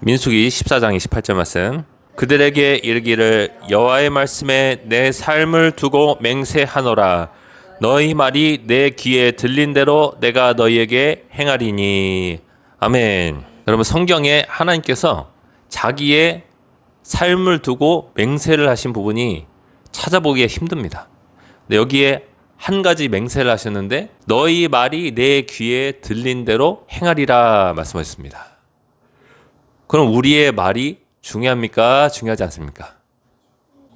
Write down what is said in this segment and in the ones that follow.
민수기 14장 28절 말씀. 그들에게 이르기를 여호와의 말씀에 내 삶을 두고 맹세하노라. 너희 말이 내 귀에 들린 대로 내가 너희에게 행하리니. 아멘. 여러분, 성경에 하나님께서 자기의 삶을 두고 맹세를 하신 부분이 찾아보기에 힘듭니다. 근데 여기에 한 가지 맹세를 하셨는데 너희 말이 내 귀에 들린 대로 행하리라 말씀하셨습니다. 그럼 우리의 말이 중요합니까? 중요하지 않습니까?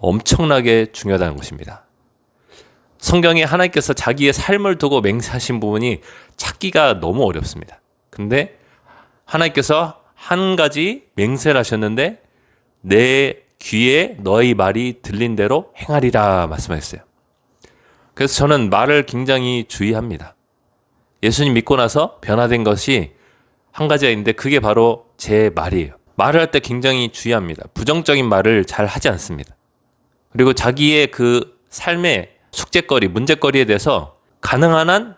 엄청나게 중요하다는 것입니다. 성경에 하나님께서 자기의 삶을 두고 맹세하신 부분이 찾기가 너무 어렵습니다. 근데 하나님께서 한 가지 맹세를 하셨는데 내 귀에 너희 말이 들린 대로 행하리라 말씀하셨어요. 그래서 저는 말을 굉장히 주의합니다. 예수님 믿고 나서 변화된 것이 한 가지가 있는데 그게 바로 제 말이에요. 말을 할 때 굉장히 주의합니다. 부정적인 말을 잘 하지 않습니다. 그리고 자기의 그 삶의 숙제거리, 문제거리에 대해서 가능한 한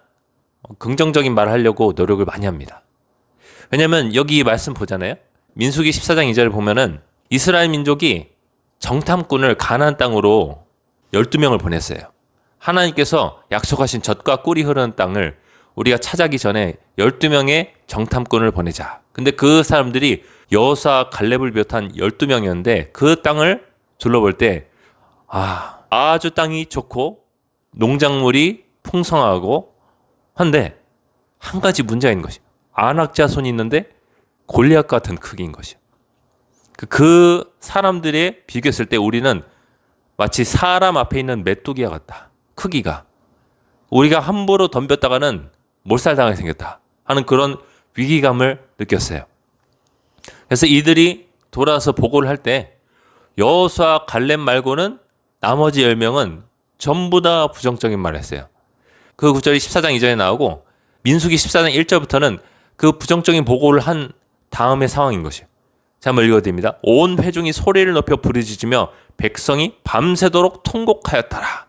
긍정적인 말을 하려고 노력을 많이 합니다. 왜냐하면 여기 말씀 보잖아요. 민수기 14장 2절을 보면은 이스라엘 민족이 정탐꾼을 가나안 땅으로 12명을 보냈어요. 하나님께서 약속하신 젖과 꿀이 흐르는 땅을 우리가 차지하기 전에 12명의 정탐꾼을 보내자. 근데 그 사람들이 여호수아 갈렙을 비롯한 12명이었는데 그 땅을 둘러볼 때 아주 땅이 좋고 농작물이 풍성하고 한데 한 가지 문제가 있는 것이 안악자손이 있는데 골리앗 같은 크기인 것이요. 그 사람들에 비교했을 때 우리는 마치 사람 앞에 있는 메뚜기와 같다. 크기가. 우리가 함부로 덤볐다가는 몰살당하게 생겼다 하는 그런 위기감을 느꼈어요. 그래서 이들이 돌아와서 보고를 할 때 여호수아 갈렙 말고는 나머지 10명은 전부 다 부정적인 말을 했어요. 그 구절이 14장 2절에 나오고 민수기 14장 1절부터는 그 부정적인 보고를 한 다음의 상황인 것이에요. 자, 한번 읽어드립니다. 온 회중이 소리를 높여 부르짖으며 백성이 밤새도록 통곡하였더라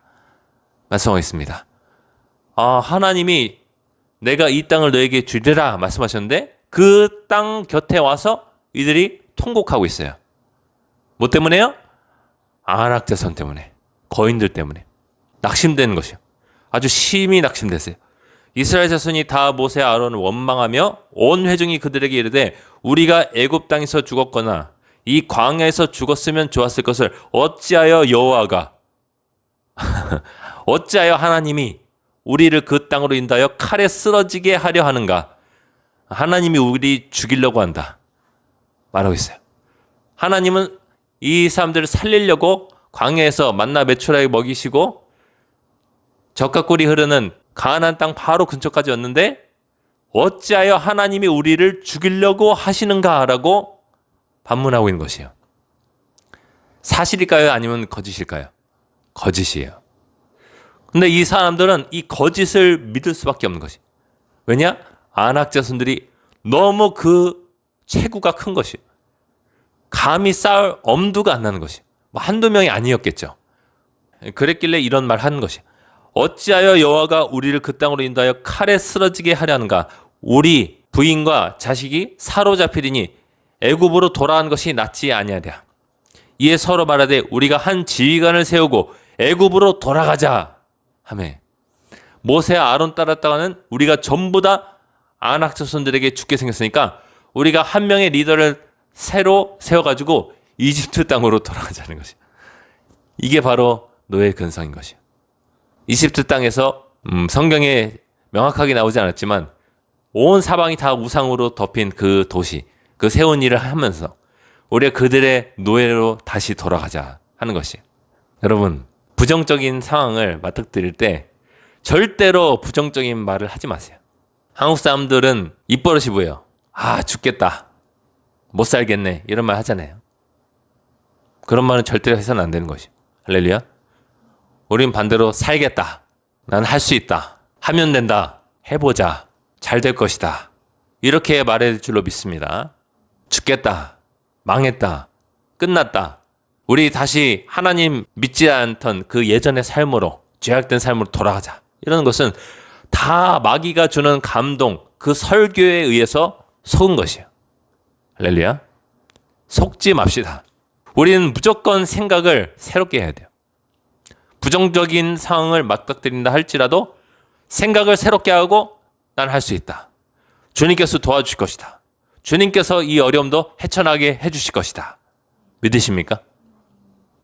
말씀하겠습니다. 하나님이 내가 이 땅을 너에게 주리라 말씀하셨는데 그 땅 곁에 와서 이들이 통곡하고 있어요. 뭐 때문에요? 안악자손 때문에, 거인들 때문에 낙심되는 것이요. 아주 심히 낙심됐어요. 이스라엘 자손이 다 모세 아론을 원망하며 온 회중이 그들에게 이르되 우리가 애굽 땅에서 죽었거나 이 광야에서 죽었으면 좋았을 것을 어찌하여 여호와가 어찌하여 하나님이 우리를 그 땅으로 인도하여 칼에 쓰러지게 하려 하는가? 하나님이 우리 죽이려고 한다 말하고 있어요. 하나님은 이 사람들을 살리려고 광야에서 만나 메추라기 먹이시고 젖과 꿀이 흐르는 가나안 땅 바로 근처까지 왔는데 어찌하여 하나님이 우리를 죽이려고 하시는가라고 반문하고 있는 것이에요. 사실일까요? 아니면 거짓일까요? 거짓이에요. 근데 이 사람들은 이 거짓을 믿을 수밖에 없는 것이. 왜냐? 안악자손들이 너무 그 체구가 큰 것이. 감히 싸울 엄두가 안 나는 것이. 한두 명이 아니었겠죠. 그랬길래 이런 말 하는 것이. 어찌하여 여호와가 우리를 그 땅으로 인도하여 칼에 쓰러지게 하려는가? 우리 부인과 자식이 사로잡히리니 애굽으로 돌아간 것이 낫지 아니하랴. 이에 서로 말하되 우리가 한 지휘관을 세우고 애굽으로 돌아가자 하매 모세와 아론 따랐다가는 우리가 전부 다 안악자손들에게 죽게 생겼으니까 우리가 한 명의 리더를 새로 세워가지고 이집트 땅으로 돌아가자는 것이. 이게 바로 노예 근성인 것이에요. 이집트 땅에서 성경에 명확하게 나오지 않았지만 온 사방이 다 우상으로 덮인 그 도시, 그 세운 일을 하면서 우리가 그들의 노예로 다시 돌아가자 하는 것이에요. 여러분, 부정적인 상황을 맞닥뜨릴 때 절대로 부정적인 말을 하지 마세요. 한국 사람들은 입버릇이 뭐예요? 죽겠다, 못 살겠네 이런 말 하잖아요. 그런 말은 절대로 해서는 안 되는 것이에요. 할렐루야. 우린 반대로 살겠다, 나는 할 수 있다, 하면 된다, 해보자, 잘 될 것이다 이렇게 말해야 될 줄로 믿습니다. 죽겠다, 망했다, 끝났다, 우리 다시 하나님 믿지 않던 그 예전의 삶으로, 죄악된 삶으로 돌아가자 이런 것은 다 마귀가 주는 감동, 그 설교에 의해서 속은 것이에요. 할렐루야. 속지 맙시다. 우리는 무조건 생각을 새롭게 해야 돼요. 부정적인 상황을 맞닥뜨린다 할지라도 생각을 새롭게 하고 난 할 수 있다. 주님께서 도와주실 것이다. 주님께서 이 어려움도 헤쳐나게 해주실 것이다. 믿으십니까?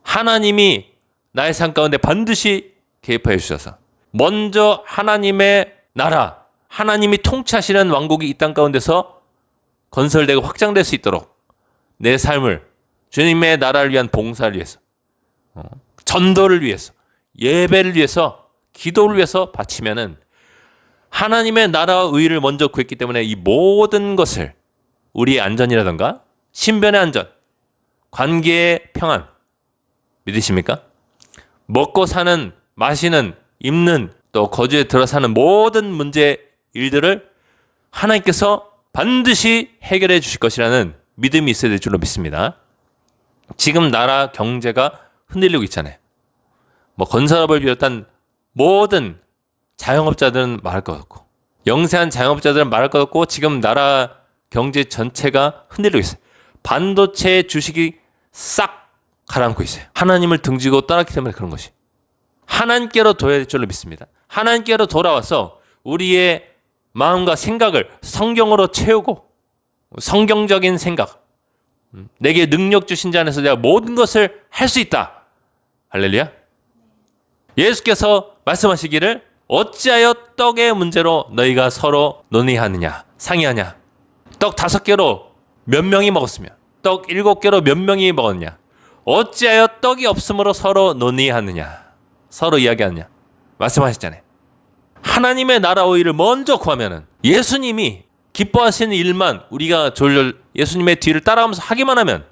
하나님이 나의 삶 가운데 반드시 개입하여 주셔서 먼저 하나님의 나라, 하나님이 통치하시는 왕국이 이 땅 가운데서 건설되고 확장될 수 있도록 내 삶을 주님의 나라를 위한 봉사를 위해서, 전도를 위해서, 예배를 위해서, 기도를 위해서 바치면은 하나님의 나라와 의를 먼저 구했기 때문에 이 모든 것을 우리의 안전이라든가 신변의 안전, 관계의 평안, 믿으십니까? 먹고 사는, 마시는, 입는, 또 거주에 들어 사는 모든 문제, 일들을 하나님께서 반드시 해결해 주실 것이라는 믿음이 있어야 될 줄로 믿습니다. 지금 나라 경제가 흔들리고 있잖아요. 뭐 건설업을 비롯한 모든 자영업자들은 말할 것 없고, 영세한 자영업자들은 말할 것 없고, 지금 나라 경제 전체가 흔들리고 있어요. 반도체 주식이 싹 가라앉고 있어요. 하나님을 등지고 떠났기 때문에 그런 것이. 하나님께로 돌아야 될 줄로 믿습니다. 하나님께로 돌아와서 우리의 마음과 생각을 성경으로 채우고, 성경적인 생각, 내게 능력 주신 자 안에서 내가 모든 것을 할 수 있다. 할렐루야. 예수께서 말씀하시기를 어찌하여 떡의 문제로 너희가 서로 논의하느냐, 상의하냐. 떡 5개로 몇 명이 먹었으며 떡 7개로 몇 명이 먹었냐. 어찌하여 떡이 없으므로 서로 논의하느냐, 서로 이야기하느냐. 말씀하셨잖아요. 하나님의 나라의 일을 먼저 구하면은 예수님이 기뻐하시는 일만 우리가 졸졸 예수님의 뒤를 따라가면서 하기만 하면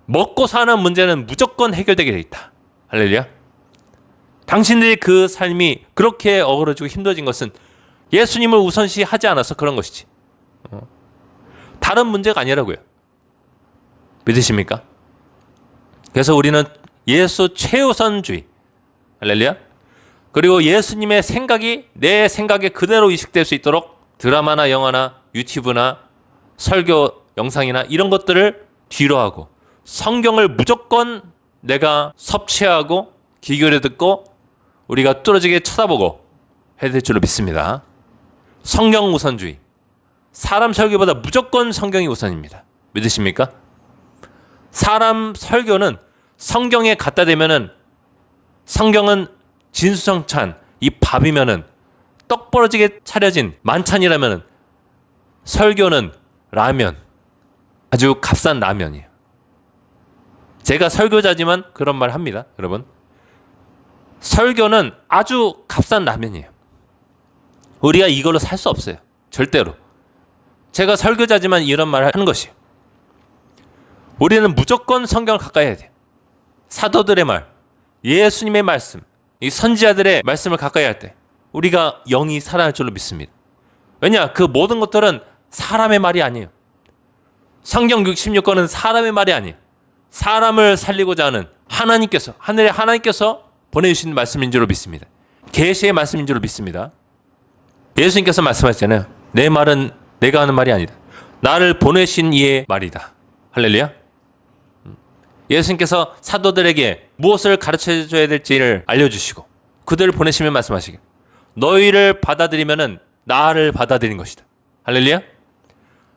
먹고 사는 문제는 무조건 해결되게 돼 있다. 할렐루야. 당신들의 그 삶이 그렇게 어그러지고 힘들어진 것은 예수님을 우선시하지 않아서 그런 것이지. 다른 문제가 아니라고요. 믿으십니까? 그래서 우리는 예수 최우선주의, 할렐루야. 그리고 예수님의 생각이 내 생각에 그대로 이식될 수 있도록 드라마나 영화나 유튜브나 설교 영상이나 이런 것들을 뒤로 하고 성경을 무조건 내가 섭취하고 귀 기울여 듣고 우리가 뚫어지게 쳐다보고 해야 될 줄로 믿습니다. 성경 우선주의. 사람 설교보다 무조건 성경이 우선입니다. 믿으십니까? 사람 설교는 성경에 갖다 대면은 성경은 진수성찬, 이 밥이면은 떡 벌어지게 차려진 만찬이라면은 설교는 라면, 아주 값싼 라면이에요. 제가 설교자지만 그런 말 합니다, 여러분. 설교는 아주 값싼 라면이에요. 우리가 이걸로 살 수 없어요. 절대로. 제가 설교자지만 이런 말을 하는 것이에요. 우리는 무조건 성경을 가까이 해야 돼요. 사도들의 말, 예수님의 말씀, 이 선지자들의 말씀을 가까이 할 때 우리가 영이 살아날 줄로 믿습니다. 왜냐? 그 모든 것들은 사람의 말이 아니에요. 성경 66권은 사람의 말이 아니에요. 사람을 살리고자 하는 하나님께서, 하늘의 하나님께서 보내주신 말씀인 줄로 믿습니다. 계시의 말씀인 줄로 믿습니다. 예수님께서 말씀하셨잖아요. 내 말은 내가 하는 말이 아니다. 나를 보내신 이의 말이다. 할렐루야. 예수님께서 사도들에게 무엇을 가르쳐줘야 될지를 알려주시고 그들을 보내시면 말씀하시길. 너희를 받아들이면은 나를 받아들인 것이다. 할렐루야.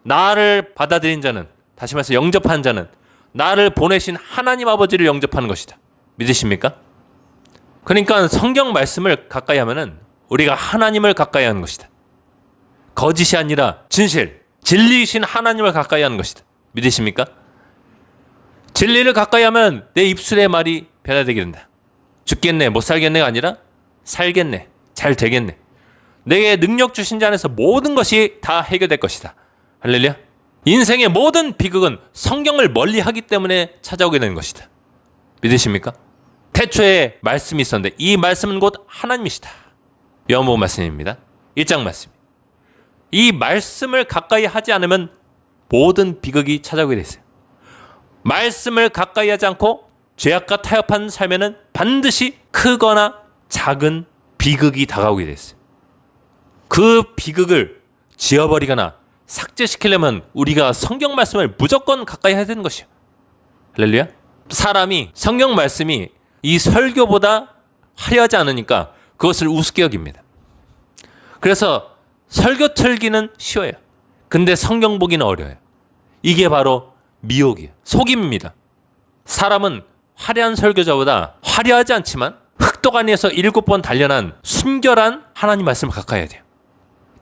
나를 받아들인 자는, 다시 말해서 영접한 자는 나를 보내신 하나님 아버지를 영접하는 것이다. 믿으십니까? 그러니까 성경 말씀을 가까이 하면은 우리가 하나님을 가까이 하는 것이다. 거짓이 아니라 진실, 진리이신 하나님을 가까이 하는 것이다. 믿으십니까? 진리를 가까이 하면 내 입술의 말이 변화되게 된다. 죽겠네, 못 살겠네가 아니라 살겠네, 잘 되겠네. 내게 능력 주신 자 안에서 모든 것이 다 해결될 것이다. 할렐루야. 인생의 모든 비극은 성경을 멀리하기 때문에 찾아오게 되는 것이다. 믿으십니까? 태초에 말씀이 있었는데 이 말씀은 곧 하나님이시다. 요한복음 말씀입니다. 1장 말씀. 이 말씀을 가까이 하지 않으면 모든 비극이 찾아오게 됐어요. 말씀을 가까이 하지 않고 죄악과 타협한 삶에는 반드시 크거나 작은 비극이 다가오게 됐어요. 그 비극을 지어버리거나 삭제시키려면 우리가 성경 말씀을 무조건 가까이 해야 되는 것이요. 할렐루야. 사람이 성경 말씀이 이 설교보다 화려하지 않으니까 그것을 우습게 여깁니다. 그래서 설교 틀기는 쉬워요. 근데 성경 보기는 어려워요. 이게 바로 미혹이에요. 속임입니다. 사람은 화려한 설교자보다 화려하지 않지만 흑도가니에서 7번 단련한 순결한 하나님 말씀을 가까이 해야 돼요.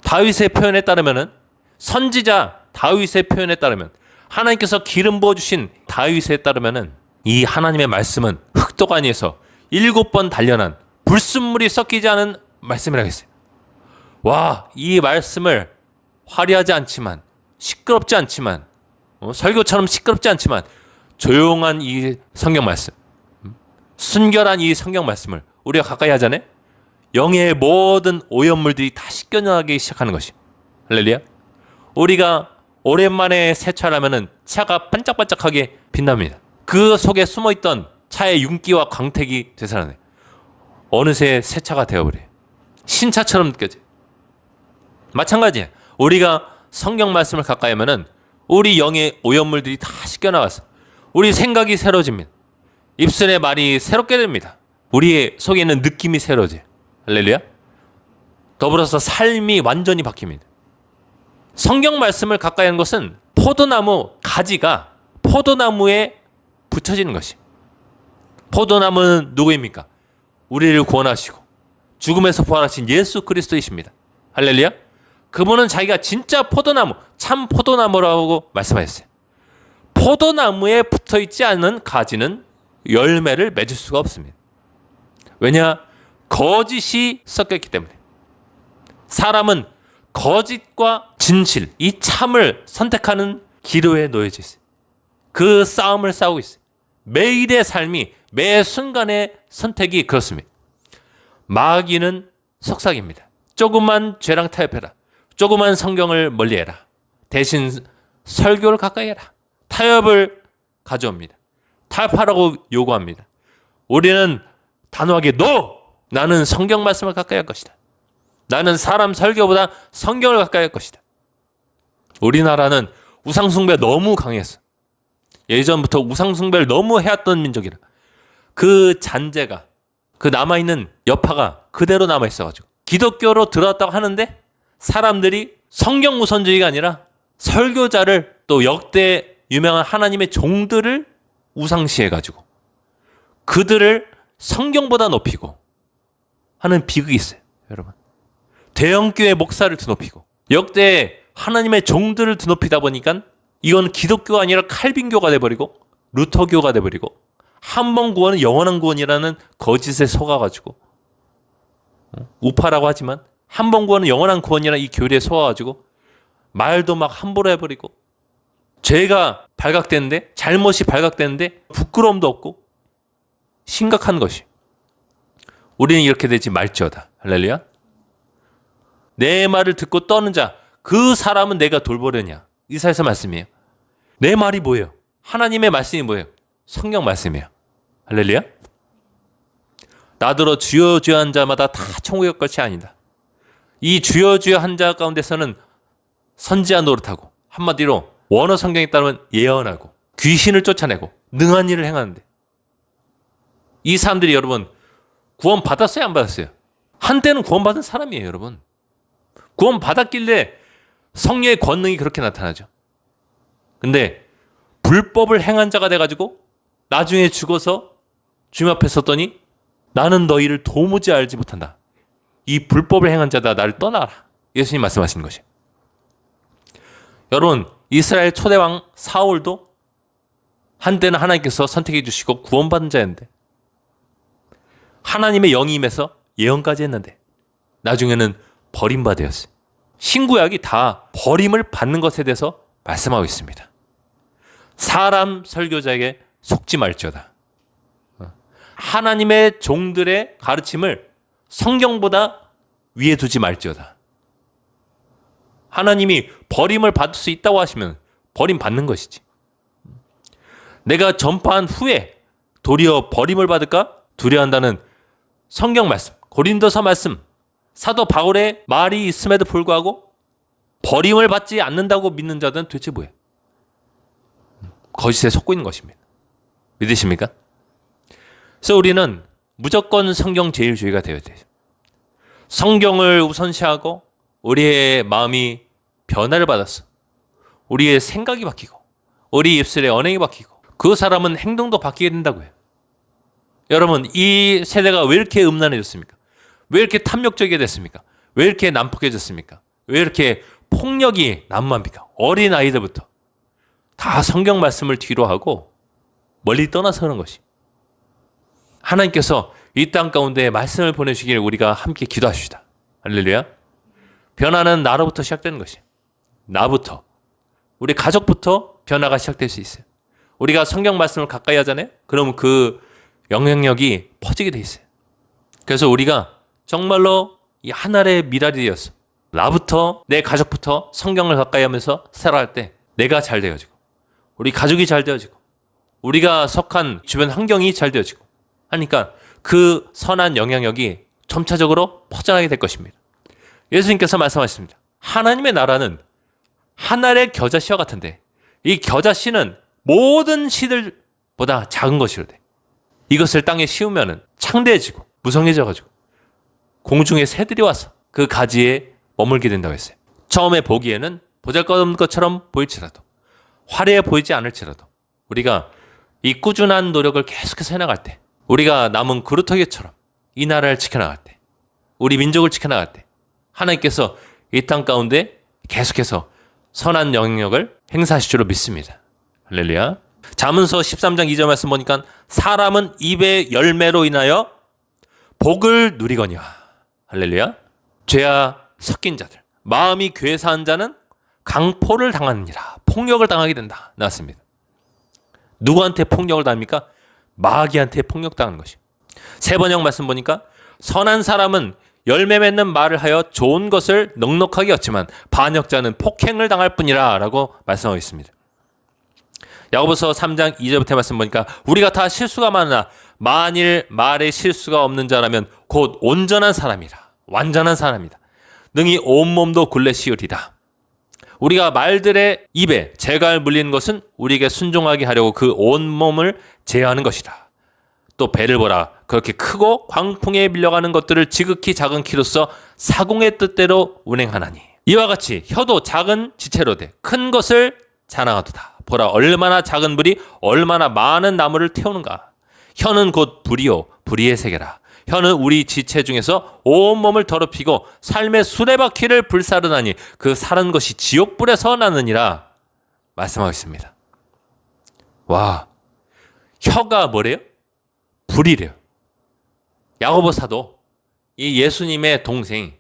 다윗의 표현에 따르면은, 선지자 다윗의 표현에 따르면, 하나님께서 기름 부어주신 다윗에 따르면은 이 하나님의 말씀은 흑도가니에서 7번 단련한 불순물이 섞이지 않은 말씀이라고 했어요. 와, 이 말씀을 화려하지 않지만, 시끄럽지 않지만, 설교처럼 시끄럽지 않지만 조용한 이 성경 말씀, 순결한 이 성경 말씀을 우리가 가까이 하잖아요. 영의 모든 오염물들이 다 씻겨나가기 시작하는 것이. 할렐루야. 우리가 오랜만에 세차를 하면은 차가 반짝반짝하게 빛납니다. 그 속에 숨어있던 차의 윤기와 광택이 되살아나요. 어느새 세차가 되어버려요. 신차처럼 느껴져요. 마찬가지예요. 우리가 성경 말씀을 가까이 하면은 우리 영의 오염물들이 다 씻겨나가서 우리 생각이 새로워집니다. 입술의 말이 새롭게 됩니다. 우리의 속에 있는 느낌이 새로워져요. 할렐루야. 더불어서 삶이 완전히 바뀝니다. 성경 말씀을 가까이 하는 것은 포도나무 가지가 포도나무에 붙여지는 것이. 포도나무는 누구입니까? 우리를 구원하시고 죽음에서 부활하신 예수 그리스도이십니다. 할렐루야. 그분은 자기가 진짜 포도나무, 참 포도나무라고 말씀하셨어요. 포도나무에 붙어있지 않은 가지는 열매를 맺을 수가 없습니다. 왜냐? 거짓이 섞여있기 때문에. 사람은 거짓과 진실, 이 참을 선택하는 기로에 놓여져 있어요. 그 싸움을 싸우고 있어요. 매일의 삶이, 매 순간의 선택이 그렇습니다. 마귀는 속삭입니다. 조금만 죄랑 타협해라. 조그만 성경을 멀리해라. 대신 설교를 가까이 해라. 타협을 가져옵니다. 타협하라고 요구합니다. 우리는 단호하게 NO! 나는 성경 말씀을 가까이 할 것이다. 나는 사람 설교보다 성경을 가까이 할 것이다. 우리나라는 우상숭배 너무 강했어. 예전부터 우상숭배를 너무 해왔던 민족이라. 그 잔재가, 그 남아있는 여파가 그대로 남아있어가지고 기독교로 들어왔다고 하는데 사람들이 성경 우선주의가 아니라 설교자를, 또 역대 유명한 하나님의 종들을 우상시해가지고 그들을 성경보다 높이고 하는 비극이 있어요. 여러분, 대형교회 목사를 드높이고 역대 하나님의 종들을 드높이다 보니까 이건 기독교가 아니라 칼빈교가 돼버리고 루터교가 돼버리고 한 번 구원은 영원한 구원이라는 거짓에 속아가지고 우파라고 하지만 한 번 구원은 영원한 구원이라는 이 교리에 속아가지고 말도 막 함부로 해버리고 죄가 발각되는데, 잘못이 발각되는데 부끄러움도 없고 심각한 것이. 우리는 이렇게 되지 말지어다. 할렐루야. 내 말을 듣고 떠는 자, 그 사람은 내가 돌보려냐. 이사야서 말씀이에요. 내 말이 뭐예요? 하나님의 말씀이 뭐예요? 성경 말씀이에요. 할렐루야. 나더러 주여 주여 한 자마다 다 천국의 것이 아니다. 이 주여 주여 한 자 가운데서는 선지자 노릇하고, 한마디로 원어 성경에 따르면 예언하고 귀신을 쫓아내고 능한 일을 행하는데, 이 사람들이 여러분 구원 받았어요, 안 받았어요? 한때는 구원 받은 사람이에요. 여러분, 구원 받았길래 성령의 권능이 그렇게 나타나죠. 근데 불법을 행한 자가 돼가지고 나중에 죽어서 주님 앞에 섰더니 나는 너희를 도무지 알지 못한다. 이 불법을 행한 자다, 나를 떠나라. 예수님 말씀하시는 것이에요. 여러분, 이스라엘 초대왕 사울도 한때는 하나님께서 선택해 주시고 구원받은 자였는데, 하나님의 영이 임해서 예언까지 했는데 나중에는 버림받았어요. 신구약이 다 버림을 받는 것에 대해서 말씀하고 있습니다. 사람 설교자에게 속지 말지어다. 하나님의 종들의 가르침을 성경보다 위에 두지 말지어다. 하나님이 버림을 받을 수 있다고 하시면 버림받는 것이지. 내가 전파한 후에 도리어 버림을 받을까 두려워한다는 성경 말씀, 고린도서 말씀, 사도 바울의 말이 있음에도 불구하고 버림을 받지 않는다고 믿는 자들은 도대체 뭐예요? 거짓에 속고 있는 것입니다. 믿으십니까? 그래서 우리는 무조건 성경 제일주의가 되어야 돼요. 성경을 우선시하고 우리의 마음이 변화를 받았어. 우리의 생각이 바뀌고 우리 입술의 언행이 바뀌고 그 사람은 행동도 바뀌게 된다고요. 여러분, 이 세대가 왜 이렇게 음란해졌습니까? 왜 이렇게 탐욕적이게 됐습니까? 왜 이렇게 난폭해졌습니까? 왜 이렇게 폭력이 난무합니까? 어린 아이들부터 다 성경 말씀을 뒤로 하고 멀리 떠나서 그런 것이. 하나님께서 이 땅 가운데 말씀을 보내주시길 우리가 함께 기도하십시다. 할렐루야. 변화는 나로부터 시작되는 것이. 나부터, 우리 가족부터 변화가 시작될 수 있어요. 우리가 성경 말씀을 가까이 하잖아요. 그러면 그 영향력이 퍼지게 돼 있어요. 그래서 우리가 정말로 이 하나의 미랄이 되었어. 나부터, 내 가족부터 성경을 가까이 하면서 살아갈 때 내가 잘 되어지고 우리 가족이 잘 되어지고 우리가 속한 주변 환경이 잘 되어지고 하니까 그 선한 영향력이 점차적으로 퍼져나가게 될 것입니다. 예수님께서 말씀하셨습니다. 하나님의 나라는 하늘의 겨자씨와 같은데 이 겨자씨는 모든 씨들보다 작은 것이로되 이것을 땅에 씌우면 창대해지고 무성해져가지고 공중의 새들이 와서 그 가지에 머물게 된다고 했어요. 처음에 보기에는 보잘것없는 것처럼 보일지라도 화려해 보이지 않을지라도 우리가 이 꾸준한 노력을 계속해서 해나갈 때 우리가 남은 그루터기처럼 이 나라를 지켜나갈 때 우리 민족을 지켜나갈 때 하나님께서 이 땅 가운데 계속해서 선한 영향력을 행사하실 줄로 믿습니다. 할렐루야. 잠언서 13장 2절 말씀 보니까 사람은 입의 열매로 인하여 복을 누리거니와. 할렐루야. 죄와 섞인 자들, 마음이 괴사한 자는 강포를 당하느니라. 폭력을 당하게 된다. 나왔습니다. 누구한테 폭력을 당합니까? 마귀한테 폭력당하는 것이. 세 번역 말씀 보니까 선한 사람은 열매 맺는 말을 하여 좋은 것을 넉넉하게 얻지만 반역자는 폭행을 당할 뿐이라 라고 말씀하고 있습니다. 야고보서 3장 2절부터 말씀 보니까 우리가 다 실수가 많으나 만일 말에 실수가 없는 자라면 곧 온전한 사람이라. 완전한 사람이다. 능히 온몸도 굴레 씌우리라. 우리가 말들의 입에 재갈 물리는 것은 우리에게 순종하게 하려고 그 온몸을 제어하는 것이다. 또 배를 보라. 그렇게 크고 광풍에 밀려가는 것들을 지극히 작은 키로서 사공의 뜻대로 운행하나니. 이와 같이 혀도 작은 지체로 돼 큰 것을 자랑하도다. 보라, 얼마나 작은 불이 얼마나 많은 나무를 태우는가. 혀는 곧 불이요 불의의 세계라. 혀는 우리 지체 중에서 온몸을 더럽히고 삶의 수레바퀴를 불사르나니 그 사른 것이 지옥불에서 나느니라 말씀하고 있습니다. 와, 혀가 뭐래요? 불이래요. 야고보 사도, 이 예수님의 동생,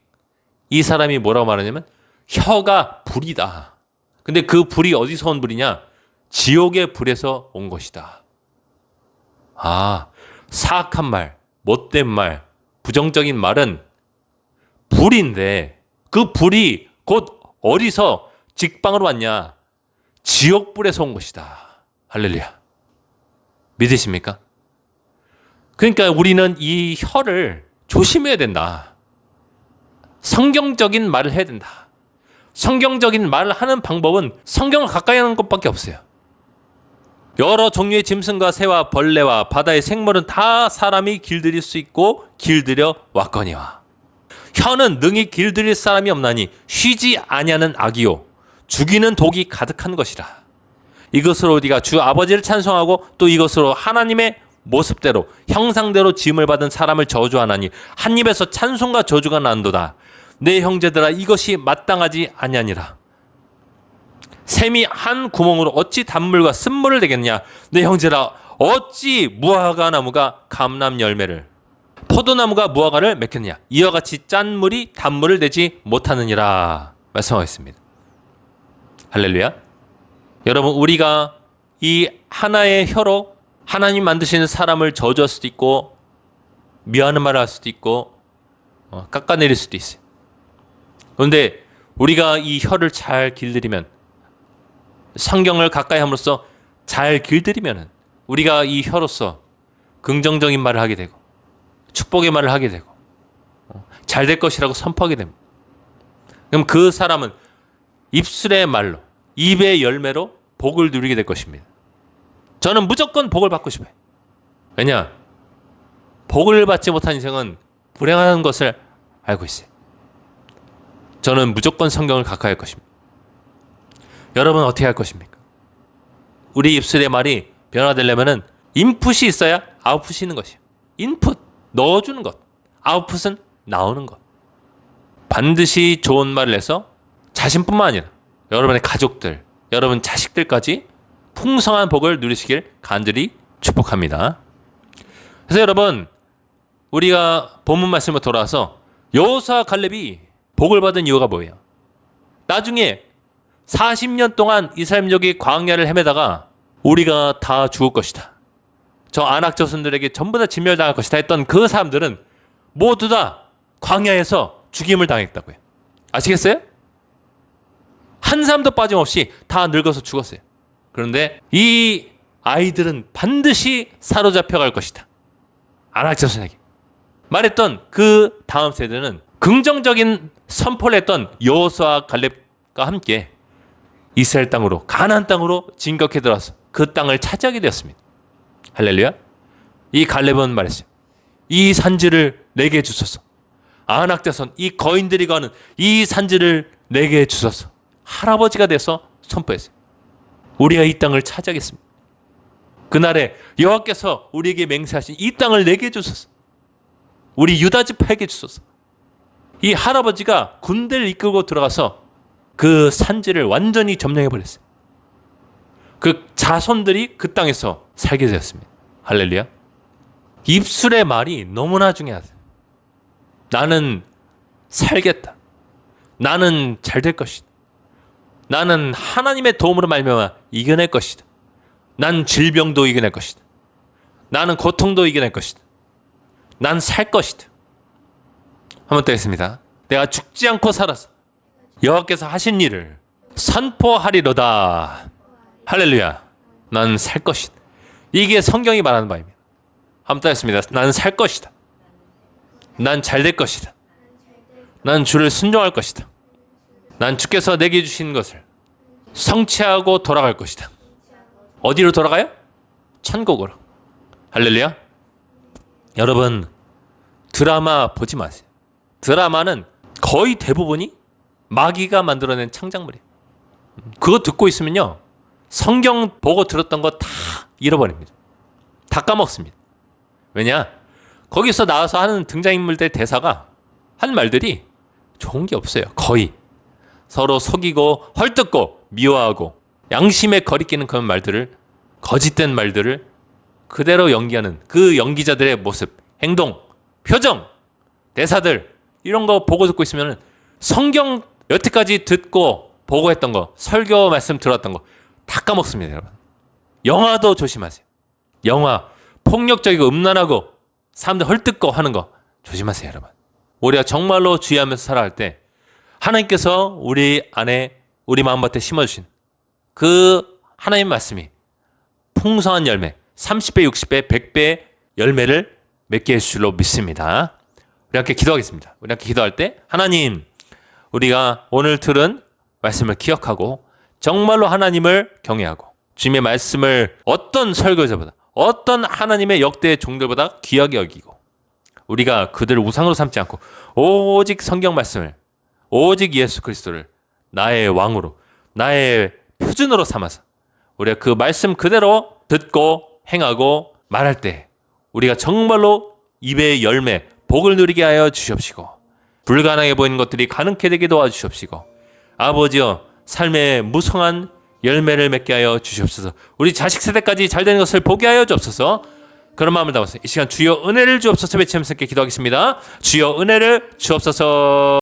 이 사람이 뭐라고 말하냐면 혀가 불이다. 근데 그 불이 어디서 온 불이냐? 지옥의 불에서 온 것이다. 아, 사악한 말, 못된 말, 부정적인 말은 불인데 그 불이 곧 어디서 직방으로 왔냐? 지옥불에서 온 것이다. 할렐루야. 믿으십니까? 그러니까 우리는 이 혀를 조심해야 된다. 성경적인 말을 해야 된다. 성경적인 말을 하는 방법은 성경을 가까이 하는 것밖에 없어요. 여러 종류의 짐승과 새와 벌레와 바다의 생물은 다 사람이 길들일 수 있고 길들여 왔거니와. 혀는 능히 길들일 사람이 없나니 쉬지 아니하는 악이요 죽이는 독이 가득한 것이라. 이것으로 우리가 주 아버지를 찬송하고 또 이것으로 하나님의 모습대로 형상대로 지음을 받은 사람을 저주하나니 한 입에서 찬송과 저주가 난도다. 내 형제들아, 이것이 마땅하지 아니하니라. 샘이 한 구멍으로 어찌 단물과 쓴물을 내겠냐. 내 형제라, 어찌 무화과 나무가 감람 열매를 포도나무가 무화과를 맺겠냐. 이와 같이 짠 물이 단물을 내지 못하느니라 말씀하겠습니다. 할렐루야. 여러분, 우리가 이 하나의 혀로 하나님 만드시는 사람을 저주할 수도 있고 미워하는 말을 할 수도 있고 깎아내릴 수도 있어요. 그런데 우리가 이 혀를 잘 길들이면, 성경을 가까이 함으로써 잘 길들이면 우리가 이 혀로서 긍정적인 말을 하게 되고 축복의 말을 하게 되고 잘 될 것이라고 선포하게 됩니다. 그럼 그 사람은 입술의 말로, 입의 열매로 복을 누리게 될 것입니다. 저는 무조건 복을 받고 싶어요. 왜냐? 복을 받지 못한 인생은 불행한 것을 알고 있어요. 저는 무조건 성경을 가까이 할 것입니다. 여러분 어떻게 할 것입니까? 우리 입술의 말이 변화되려면 인풋이 있어야 아웃풋이 있는 것이에요. 인풋, 넣어주는 것. 아웃풋은 나오는 것. 반드시 좋은 말을 해서 자신뿐만 아니라 여러분의 가족들, 여러분 자식들까지 풍성한 복을 누리시길 간절히 축복합니다. 그래서 여러분, 우리가 본문 말씀으로 돌아와서 여호수아 갈렙이 복을 받은 이유가 뭐예요? 나중에 40년 동안 이스라엘 민족이 광야를 헤매다가 우리가 다 죽을 것이다, 저 아낙 자손들에게 전부 다 진멸당할 것이다 했던 그 사람들은 모두 다 광야에서 죽임을 당했다고요. 아시겠어요? 한 사람도 빠짐없이 다 늙어서 죽었어요. 그런데 이 아이들은 반드시 사로잡혀 갈 것이다, 아낙 자손에게 말했던 그 다음 세대는 긍정적인 선포를 했던 여호수아 갈렙과 함께 이스라엘 땅으로, 가나안 땅으로 진격해 들어와서 그 땅을 차지하게 되었습니다. 할렐루야. 이 갈렙은 말했어요. 이 산지를 내게 주소서. 아낙 자손, 이 거인들이 가는 이 산지를 내게 주소서. 할아버지가 돼서 선포했어요. 우리가 이 땅을 차지하겠습니다. 그날에 여호와께서 우리에게 맹세하신 이 땅을 내게 주소서. 우리 유다 지파에게 주소서. 이 할아버지가 군대를 이끌고 들어가서 그 산지를 완전히 점령해 버렸어요. 그 자손들이 그 땅에서 살게 되었습니다. 할렐루야. 입술의 말이 너무나 중요하다. 나는 살겠다. 나는 잘 될 것이다. 나는 하나님의 도움으로 말미암아 이겨낼 것이다. 난 질병도 이겨낼 것이다. 나는 고통도 이겨낼 것이다. 난 살 것이다. 한번 더 했습니다. 내가 죽지 않고 살아서 여호와께서 하신 일을 선포하리로다. 할렐루야. 난 살 것이다. 이게 성경이 말하는 바입니다. 한번 더 했습니다. 난 살 것이다. 난 잘 될 것이다. 난 주를 순종할 것이다. 난 주께서 내게 주신 것을 성취하고 돌아갈 것이다. 어디로 돌아가요? 천국으로. 할렐루야. 여러분, 드라마 보지 마세요. 드라마는 거의 대부분이 마귀가 만들어낸 창작물이에요. 그거 듣고 있으면요, 성경 보고 들었던 거 다 잃어버립니다. 다 까먹습니다. 왜냐? 거기서 나와서 하는 등장인물들 대사가 한 말들이 좋은 게 없어요. 거의 서로 속이고 헐뜯고 미워하고 양심에 거리끼는 그런 말들을, 거짓된 말들을 그대로 연기하는 그 연기자들의 모습, 행동, 표정, 대사들, 이런 거 보고 듣고 있으면 성경 여태까지 듣고 보고 했던 거, 설교 말씀 들었던 거 다 까먹습니다. 여러분, 영화도 조심하세요. 영화 폭력적이고 음란하고 사람들 헐뜯고 하는 거 조심하세요. 여러분, 우리가 정말로 주의하면서 살아갈 때 하나님께서 우리 안에, 우리 마음밭에 심어주신 그 하나님 말씀이 풍성한 열매, 30배, 60배, 100배 열매를 맺게 해줄 줄로 믿습니다. 우리 함께 기도하겠습니다. 우리 함께 기도할 때, 하나님, 우리가 오늘 들은 말씀을 기억하고 정말로 하나님을 경외하고 주님의 말씀을 어떤 설교자보다, 어떤 하나님의 역대 종들보다 귀하게 여기고, 우리가 그들을 우상으로 삼지 않고 오직 성경 말씀을, 오직 예수 그리스도를 나의 왕으로, 나의 표준으로 삼아서 우리가 그 말씀 그대로 듣고 행하고 말할 때 우리가 정말로 입의 열매, 복을 누리게 하여 주시옵시고, 불가능해 보이는 것들이 가능케 되게 도와주시옵시고, 아버지여, 삶의 무성한 열매를 맺게 하여 주시옵소서. 우리 자식 세대까지 잘 되는 것을 보게 하여 주옵소서. 그런 마음을 담아서 이 시간 주여 은혜를 주옵소서 외치면서 함께 기도하겠습니다. 주여 은혜를 주옵소서.